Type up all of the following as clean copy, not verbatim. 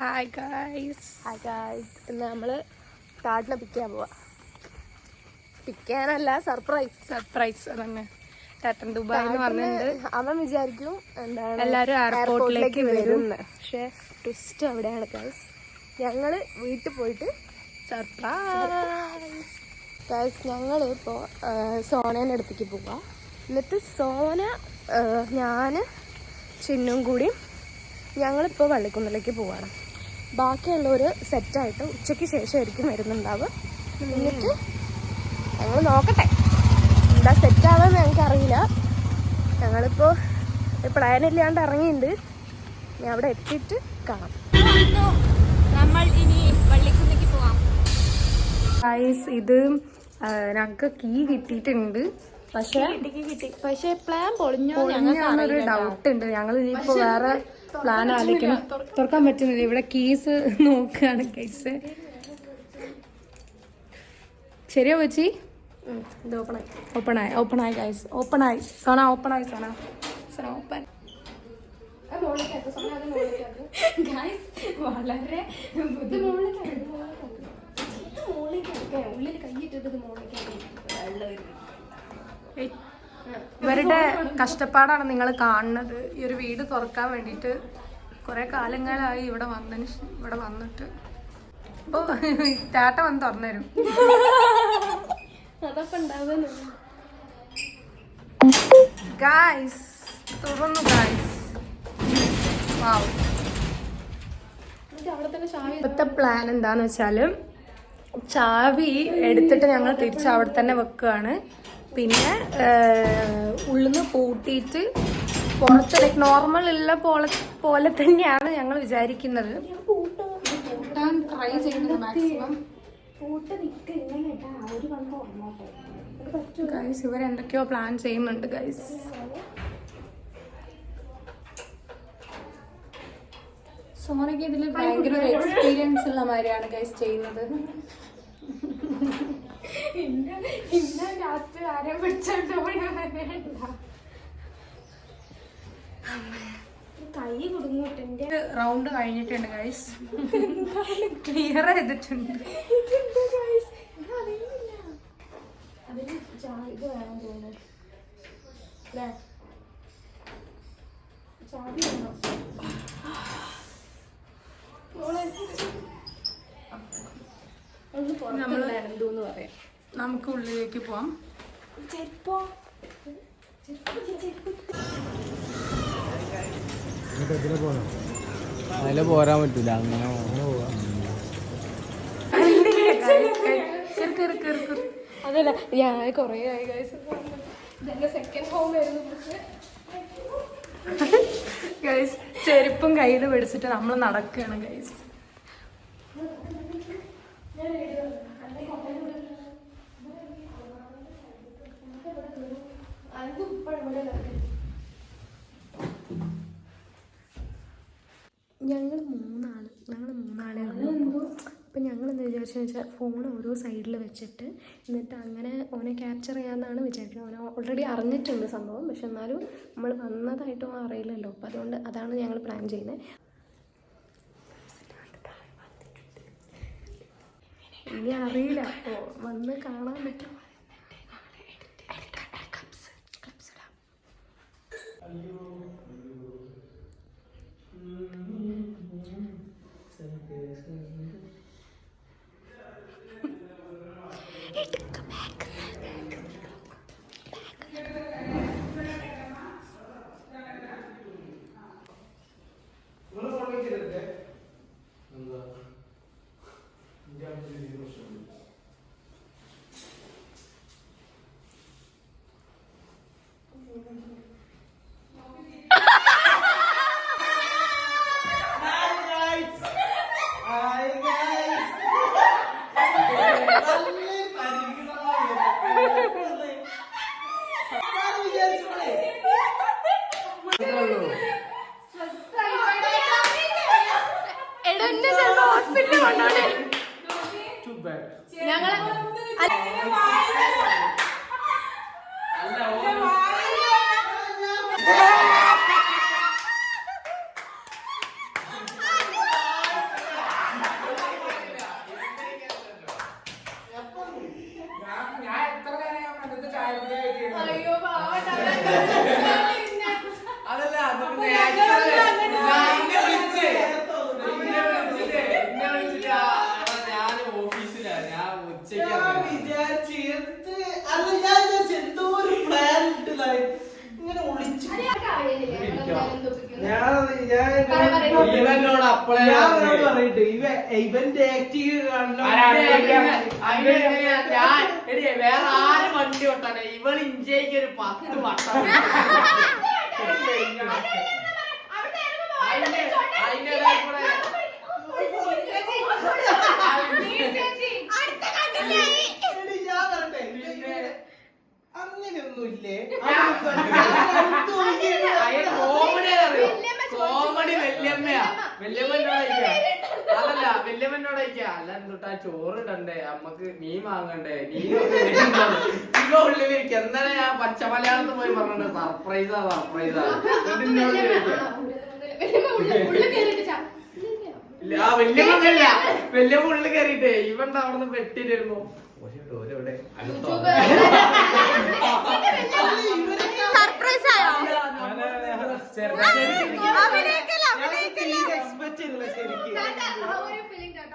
Hi guys ഇന്ന് നമ്മൾ കാർഡിനെ പിക്കാൻ പോവാ. പിക്കാനല്ല, സർപ്രൈസ് അതന്നെ. ചേട്ടൻ ദുബായിന്ന് വന്നിട്ടുണ്ട്. അവൻ വിചാരിക്കും എന്താണ് എല്ലാവരും എയർപോർട്ടിലേക്ക് വരുമെന്ന്. പക്ഷെ ട്വിസ്റ്റ് അവിടെയാണ് ഗായ്സ്. ഞങ്ങൾ വീട്ടിൽ പോയിട്ട് സർപ്രൈസ് ഗായ്സ്. ഞങ്ങൾ ഇപ്പോൾ സോനേൻ്റെ അടുത്തേക്ക് പോവാം. എന്നിട്ട് സോന ഞാൻ ചിന്നും കൂടി ഞങ്ങളിപ്പോൾ വള്ളിക്കുന്നിലേക്ക് പോവാണ്. ബാക്കിയുള്ളവർ സെറ്റായിട്ട് ഉച്ചയ്ക്ക് ശേഷമായിരിക്കും വരുന്നുണ്ടാവുക. എന്നിട്ട് ഞങ്ങൾ നോക്കട്ടെ എന്താ സെറ്റാവാന്ന് ഞങ്ങൾക്കറിയില്ല. ഞങ്ങളിപ്പോൾ പ്ലാൻ ഇല്ലാണ്ട് ഇറങ്ങിയിട്ടുണ്ട്. ഞാൻ അവിടെ എത്തിയിട്ട് കാണാം. നമ്മൾ ഇനി വള്ളിക്കുന്നിലേക്ക് പോവാം. ഇത് ഞങ്ങൾക്ക് കീ കിട്ടിയിട്ടുണ്ട്. പക്ഷെ പ്ലാൻ പൊളിഞ്ഞൊരു ഡൗട്ട് ഉണ്ട്. ഞങ്ങൾ ഇനിയിപ്പോൾ വേറെ പ്ലാൻ ആലോചിക്കണം. തുറക്കാൻ പറ്റുന്നില്ല. ഇവിടെ കീസ് നോക്കുകയാണ് കേസ്. ശരിയോ ചേച്ചി? ഇത് ഓപ്പണായി ഗൈസ്. ഓപ്പണായി സോന. ഓപ്പൺ. വളരെ ഉള്ളിൽ കൈയിട്ടത് ഇവരുടെ കഷ്ടപ്പാടാണ് നിങ്ങൾ കാണുന്നത്. ഈ ഒരു വീട് തുറക്കാൻ വേണ്ടിയിട്ട് കുറെ കാലങ്ങളായി ഇവിടെ വന്നിട്ട് ഇപ്പൊ ടാറ്റ വന്ന് തുറന്നുതരും. അതൊക്കെ ഉണ്ടാവുന്നു ഗായ്സ്. തുറന്നു ഗായ്സ്. ഇപ്പോഴത്തെ പ്ലാൻ എന്താന്ന് വെച്ചാല് ചാവി എടുത്തിട്ട് ഞങ്ങൾ തിരിച്ച് അവിടെ തന്നെ വെക്കുകയാണ്. പിന്നെ ഉള്ളിൽ നിന്ന് പൂട്ടിയിട്ട് പുറത്ത് നോർമൽ ഉള്ള പോലെ തന്നെയാണ് ഞങ്ങൾ വിചാരിക്കുന്നത്. പൂട്ടാൻ ട്രൈ ചെയ്യുന്നത് മാക്സിമം. ഗൈസ് ഇവരെന്തൊക്കെയോ പ്ലാൻ ചെയ്യുന്നുണ്ട് ഗൈസ്. സോനയ്ക്ക് ഇതിൽ ഭയങ്കര ഒരു എക്സ്പീരിയൻസ് ഉള്ള മാതിരിയാണ് ഗൈസ് ചെയ്യുന്നത്. കൈ കുടുങ്ങിട്ടുണ്ട്. റൗണ്ട് കഴിഞ്ഞിട്ടുണ്ട് ഗൈസ്. ക്ലിയർ ചെയ്തിട്ടുണ്ട്. അതിന് ഇത് വേണം തോന്നുന്നു. ചാവി വേണം. നമുക്ക് ഉള്ളിലേക്ക് പോവാം. അതില് പോരാൻ പറ്റൂല. അങ്ങനെ പോവാം. അതല്ല, ഞാൻ കൊറേ ആയി ഗൈസ്. സെക്കൻഡ് ഹോം ആയിരുന്നു ഗൈസ്. ചെരുപ്പും കയ്യിൽ പിടിച്ചിട്ട് നമ്മൾ നടക്കുകയാണ് ഗൈസ്. ഞങ്ങൾ മൂന്നാളേ ഉള്ളൂ. അപ്പം ഞങ്ങൾ എന്താ വിചാരിച്ചെന്ന് വെച്ചാൽ ഫോൺ ഓരോ സൈഡിൽ വെച്ചിട്ട് എന്നിട്ട് അങ്ങനെ ഓനെ ക്യാപ്ചർ ചെയ്യാമെന്നാണ് വിചാരിക്കുന്നത്. ഓനെ ഓൾറെഡി അറിഞ്ഞിട്ടുണ്ട് സംഭവം. പക്ഷെ എന്നാലും നമ്മൾ വന്നതായിട്ടും അറിയില്ലല്ലോ. അപ്പം അതുകൊണ്ട് അതാണ് ഞങ്ങൾ പ്ലാൻ ചെയ്യുന്നത്. ഇനി അറിയില്ല വന്ന് കാണാൻ പറ്റും. ഹോസ്പിറ്റലിൽ കൊണ്ടോണേ ഞങ്ങള്. ഇവന്റെ ആക്ടിങ് വേറെ ആര് വണ്ടി ഓട്ടാണ് ഇവൾ ഇഞ്ചയ്ക്ക് ഒരു 10 വട്ടം അങ്ങനെയൊന്നുമില്ലേ കോമഡി വല്യമ്മയാ വല്യമ്മനോടയക്കാ അതല്ല വല്യമ്മനോടയക്കാ അല്ല എന്തുട്ടാ ചോറ് ഇടണ്ടേ അമ്മക്ക് മീൻ വാങ്ങണ്ടേ നീ ഇവ ഉള്ളിലിരിക്കും എന്നാലും ഞാൻ പച്ച മലയാളത്തിൽ പോയി പറഞ്ഞിട്ട് സർപ്രൈസാ ആ വല്യമ്മല്ല വല്യമ്മ ഉള്ളിൽ കയറിട്ടേ ഇവണ്ട അവിടുന്ന് വെട്ടിട്ടിരുന്നു സർപ്രൈസ് ആയോ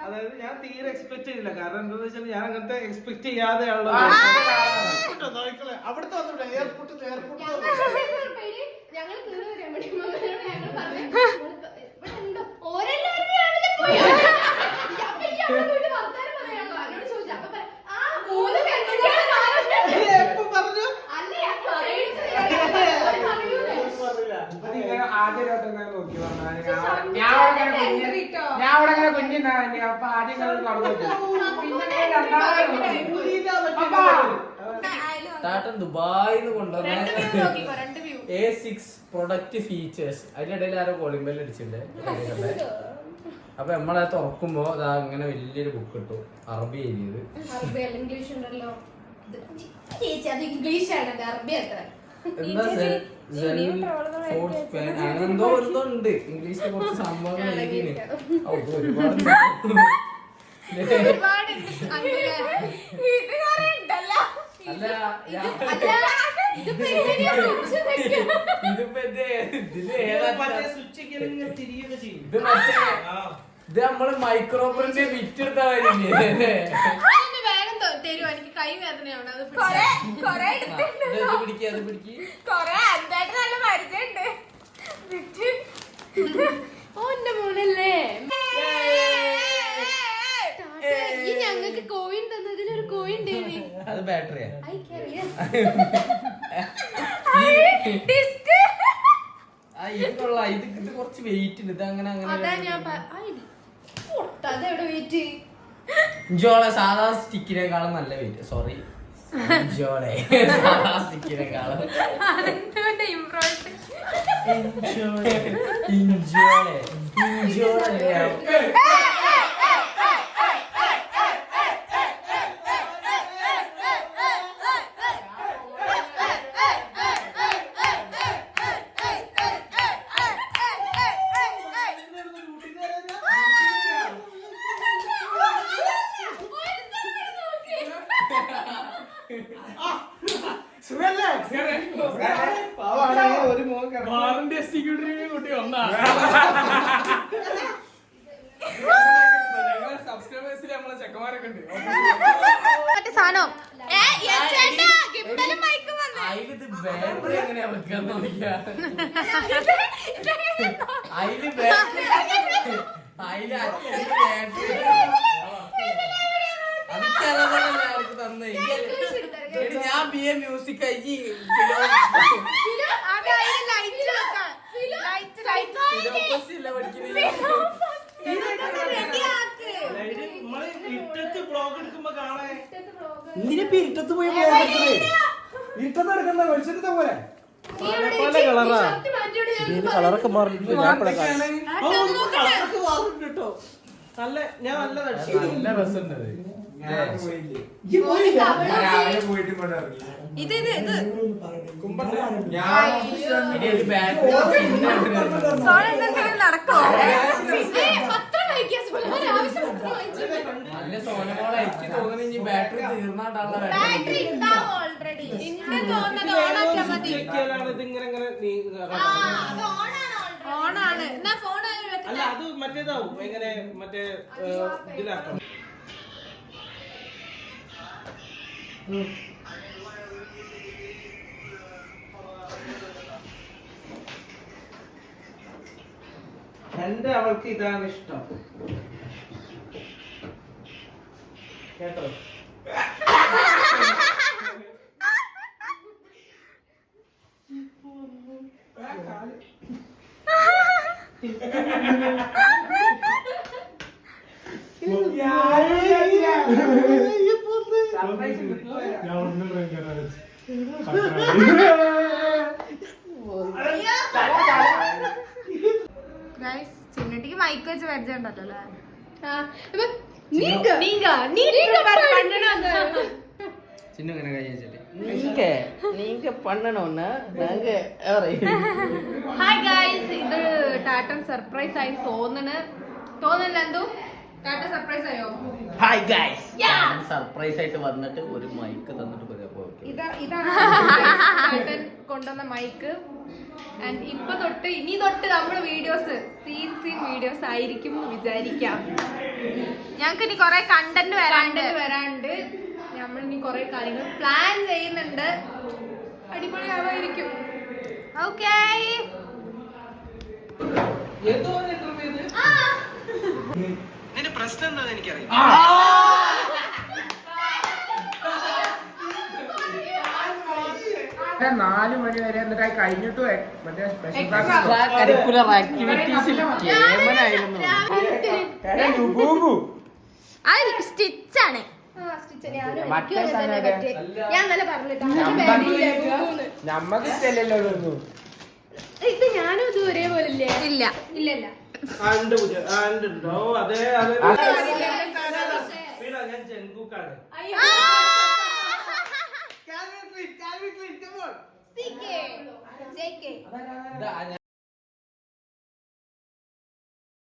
അതായത് ഞാൻ തീരെ എക്സ്പെക്ട് ചെയ്തില്ല കാരണം എന്താന്ന് വെച്ചാൽ ഞാൻ അങ്ങനത്തെ എക്സ്പെക്ട് ചെയ്യാതെയുള്ള അവിടുത്തെ വന്നിട്ട് എയർപോർട്ടിൽ ഞങ്ങൾ ഞാൻ അവിടെ അങ്ങനെ കുഞ്ഞിണ്ടായി അപ്പൊ ആദ്യം ടാറ്റൻ ദുബായിന്ന് കൊണ്ടുവന്ന A6 പ്രൊഡക്റ്റ് ഫീച്ചേഴ്സ് അതിനിടയിൽ ആരോ കോളിംബെൽ അടിച്ചിട്ടുണ്ട് അപ്പൊ നമ്മളെ തുറക്കുമ്പോ അതാ അങ്ങനെ വലിയൊരു ബുക്ക് കിട്ടും അറബി എഴുതിയത് ഇംഗ്ലീഷ് ഉണ്ടല്ലോ ചേച്ചി അത് ഇംഗ്ലീഷ് ആണ് അറബി അത്ര എന്താ അങ്ങനെ എന്തോ ഉണ്ട് ഇംഗ്ലീഷിൽ കുറച്ച് സംഭവങ്ങൾ എഴുതിന് ഒരുപാട് അല്ല ഇതിപ്പോ ഇത് ഇത് നമ്മള് മൈക്രോ പ്രിന്റ് വിറ്റെടുത്ത കാര്യമില്ലേ തരുമോ എനിക്ക് കൈ വേദനയാണ് അത് പിടിക്കുക അത് പിടിക്ക് നല്ല പരിചയമുണ്ട് ഓ എന്റെ മോനല്ലേ ഈ ഞങ്ങൾക്ക് കോയിൻ തന്നതിൽ ഒരു കോയിൻ അത് ബാറ്ററിയാ ഇത് കൊള്ളാം ഇത് കുറച്ച് വെയിറ്റ് ഉണ്ട് ഇത് അങ്ങനെ അതാ ഞാൻ അതെവിടെ വെയിറ്റ് ഇഞ്ചോളെ സാധാ സ്റ്റിക്കിനേക്കാളും നല്ല വെയിറ്റ് സോറി ഇഞ്ചോളെ സാധാ സ്റ്റിക്കിനേക്കാളും ഇഞ്ചോളെ സബ്സ്ക്രൈബേഴ്സിൽ നമ്മളെ ചെക്കന്മാരൊക്കെ ഉണ്ട് അതിലിത് ബാറ്ററി എങ്ങനെയാ വെക്കാൻ നോക്കിയാ അതില് ബാറ്ററി അതിക്ക് തന്നെ ഞാൻ BA മ്യൂസിക് ആയി ഇന്നിപ്പോ ഇരുട്ടത്ത് പോയി ഇരുട്ടത്ത് എടുക്കണ്ട വെളിച്ചെടുത്ത പോലെ പല കളറാ കളറൊക്കെ മാറിയിട്ടുണ്ട് കേട്ടോ നല്ല ഞാൻ നല്ല നല്ല രസമുണ്ട് രാവിലെ പോയിട്ട് കൊണ്ടിറങ്ങി നടക്കോ നല്ല സോനമോളെ എനിക്ക് തോന്നുന്നു ഇനി ബാറ്ററി തീർന്നാണ്ടാണല്ലോ അല്ല അത് മറ്റേതാവും എങ്ങനെ മറ്റേ ഇതിലാക്കണം എന്റെ അവൾക്ക് ഇതാണ് ഇഷ്ടം. കേട്ടോ? ചിന്നട്ടിക്ക് മൈക്ക് വെച്ച് പരിചയമുണ്ടല്ലോ. சின்ன கணக்கா சொல்லி நீங்க பண்ணணும்னா நாங்க ഹായ് ഗൈസ്, ഇത് ടാറ്റൻ സർപ്രൈസ് ആയി തോന്നുന്നില്ല എന്തോ ടാറ്റ സർപ്രൈസ് ആയോ? ഹായ് ഗൈസ്, സർപ്രൈസ് ആയിട്ട് വന്നിട്ട് ഒരു മൈക്ക് തന്നിട്ട് പോയി. ഇതാണ് ടാറ്റൻ കൊണ്ടുവന്ന മൈക്ക്. ആൻഡ് ഇപ്പൊ തൊട്ട് ഇനി തൊട്ട് നമ്മുടെ വീഡിയോസ് സീൻ വീഡിയോസ് ആയിരിക്കും വിചാരിക്കാം. ഞങ്ങൾക്ക് ഇനി കൊറേ കണ്ടന്റ് വരാണ്ട് നമ്മൾ ഇനി കുറെ കാര്യങ്ങൾ പ്ലാൻ ചെയ്യുന്നുണ്ട്. അടിപൊളിയാവായിരിക്കും. ഓക്കേ. നിന്റെ പ്രശ്നം എന്താന്ന് എനിക്കറിയാം. 4 മണി വരെ എന്നിട്ട് കഴിഞ്ഞിട്ട് മറ്റേ സ്പെഷ്യൽ കരിക്കുലർ ആക്ടിവിറ്റീസിൽ കേമനായിരുന്നു. സ്റ്റിച്ചാണ്. ഞാൻ നല്ല പറഞ്ഞിട്ടാ നമ്മക്കില്ലല്ലോ ഇത് ഞാനും ഇത് ഒരേപോലെ ഇല്ലേ? ഇല്ല. ഇല്ലല്ല. ഞാൻ ജൻകൂക്കാണ്. അയ്യോ.